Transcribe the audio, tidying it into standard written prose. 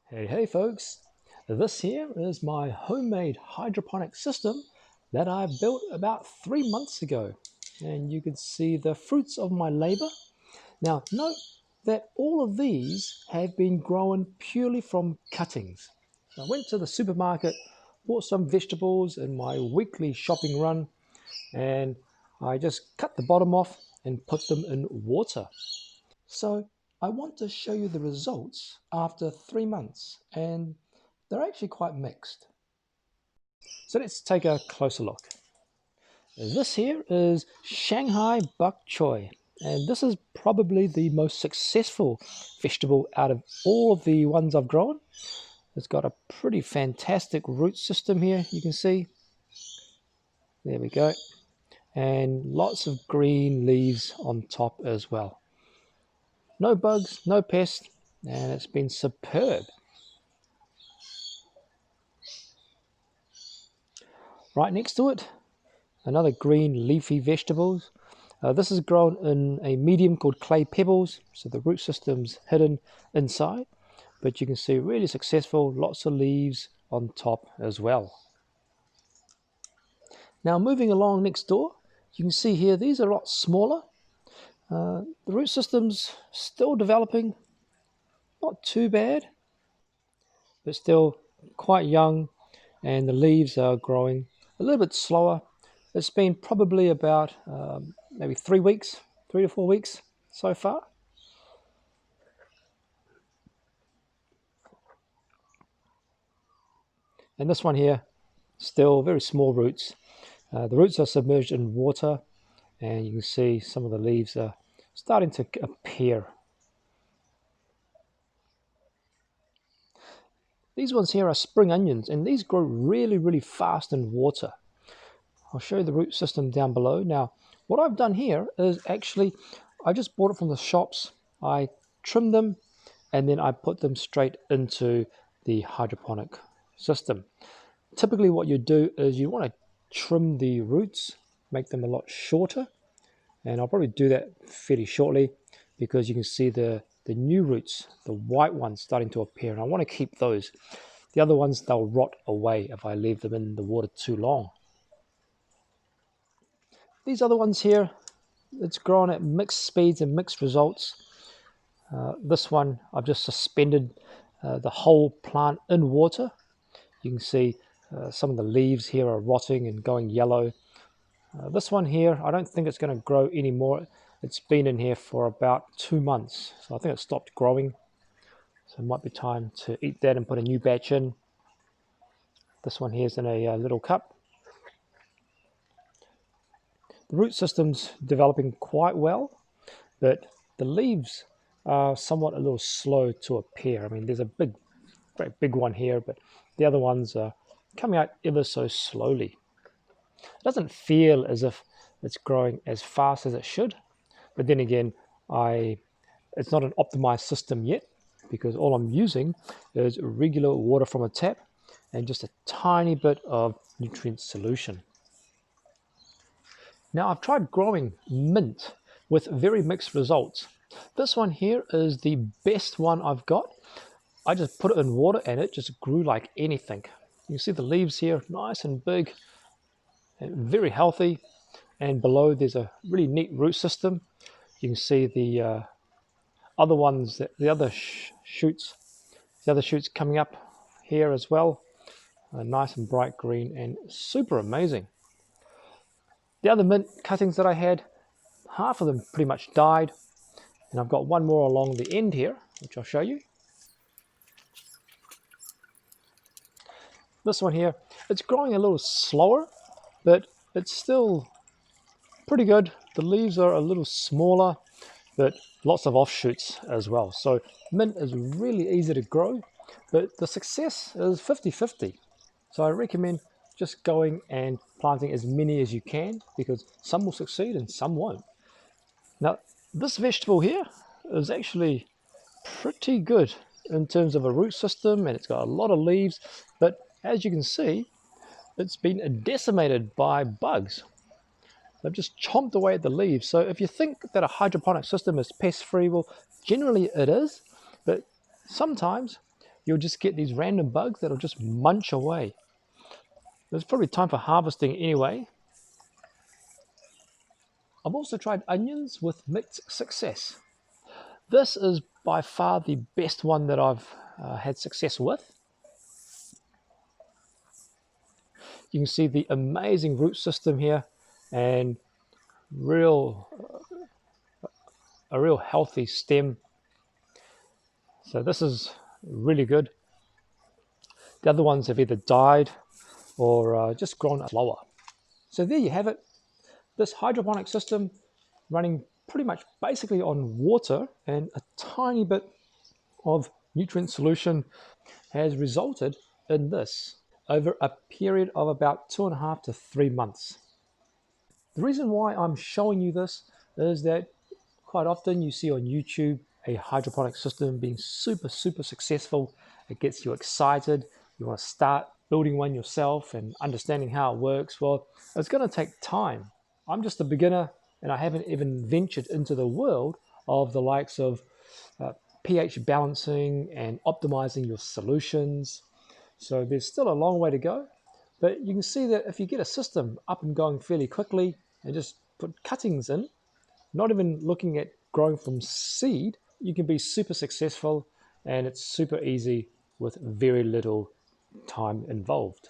Hey folks, this here is my homemade hydroponic system that I built about 3 months ago, and you can see the fruits of my labor. Now note that all of these have been grown purely from cuttings. I went to the supermarket, bought some vegetables in my weekly shopping run, and I just cut the bottom off and put them in water. So I want to show you the results after 3 months, and they're actually quite mixed. So let's take a closer look. This here is Shanghai bok choy, and this is probably the most successful vegetable out of all of the ones I've grown. It's got a pretty fantastic root system here, you can see. There we go. And lots of green leaves on top as well. No bugs, no pests, and it's been superb. Right next to it, another green leafy vegetables. This is grown in a medium called clay pebbles, so the root system's hidden inside, but you can see really successful, lots of leaves on top as well. Now moving along next door, you can see here these are a lot smaller. The root system's still developing, not too bad, but still quite young, and the leaves are growing a little bit slower. It's been probably about maybe 3 weeks, 3 to 4 weeks so far. And this one here, still very small roots. The roots are submerged in water, and you can see some of the leaves are starting to appear. These ones here are spring onions, and these grow really fast in water. I'll show you the root system down below. Now, what I've done here is actually, I just bought it from the shops. I trimmed them, and then I put them straight into the hydroponic system. Typically what you do is you want to trim the roots, make them a lot shorter, and I'll probably do that fairly shortly because you can see the new roots, the white ones starting to appear, and I want to keep those. The other ones, they'll rot away if I leave them in the water too long. These other ones here, it's grown at mixed speeds and mixed results. This one, I've just suspended the whole plant in water. You can see some of the leaves here are rotting and going yellow. This one here, I don't think it's going to grow anymore. It's been in here for about 2 months, so I think it stopped growing. So it might be time to eat that and put a new batch in. This one here is in a little cup. The root system's developing quite well, but the leaves are somewhat a little slow to appear. I mean, there's a great big one here, but the other ones are coming out ever so slowly. It doesn't feel as if it's growing as fast as it should, but then again, it's not an optimized system yet because all I'm using is regular water from a tap and just a tiny bit of nutrient solution. Now I've tried growing mint with very mixed results. This one here is the best one I've got. I just put it in water and it just grew like anything. You can see the leaves here, nice and big and very healthy. And below there's a really neat root system. You can see the other ones, the other shoots coming up here as well. Nice and bright green and super amazing. The other mint cuttings that I had, half of them pretty much died. And I've got one more along the end here, which I'll show you. This one here, it's growing a little slower, but it's still pretty good. The leaves are a little smaller, but lots of offshoots as well. So mint is really easy to grow, but the success is 50-50. So I recommend just going and planting as many as you can because some will succeed and some won't. Now, this vegetable here is actually pretty good in terms of a root system, and it's got a lot of leaves, but as you can see, it's been decimated by bugs. They've just chomped away at the leaves. So if you think that a hydroponic system is pest-free, well, generally it is, but sometimes you'll just get these random bugs that'll just munch away. It's probably time for harvesting anyway. I've also tried onions with mixed success. This is by far the best one that I've had success with. You can see the amazing root system here and a real healthy stem. So this is really good. The other ones have either died or just grown slower. So there you have it. This hydroponic system running pretty much basically on water and a tiny bit of nutrient solution has resulted in this over a period of about 2.5 to 3 months. The reason why I'm showing you this is that quite often you see on YouTube a hydroponic system being super successful. It gets you excited. You want to start building one yourself and understanding how it works. Well, it's going to take time. I'm just a beginner and I haven't even ventured into the world of the likes of pH balancing and optimizing your solutions. So there's still a long way to go, but you can see that if you get a system up and going fairly quickly and just put cuttings in, not even looking at growing from seed, you can be super successful and it's super easy with very little time involved.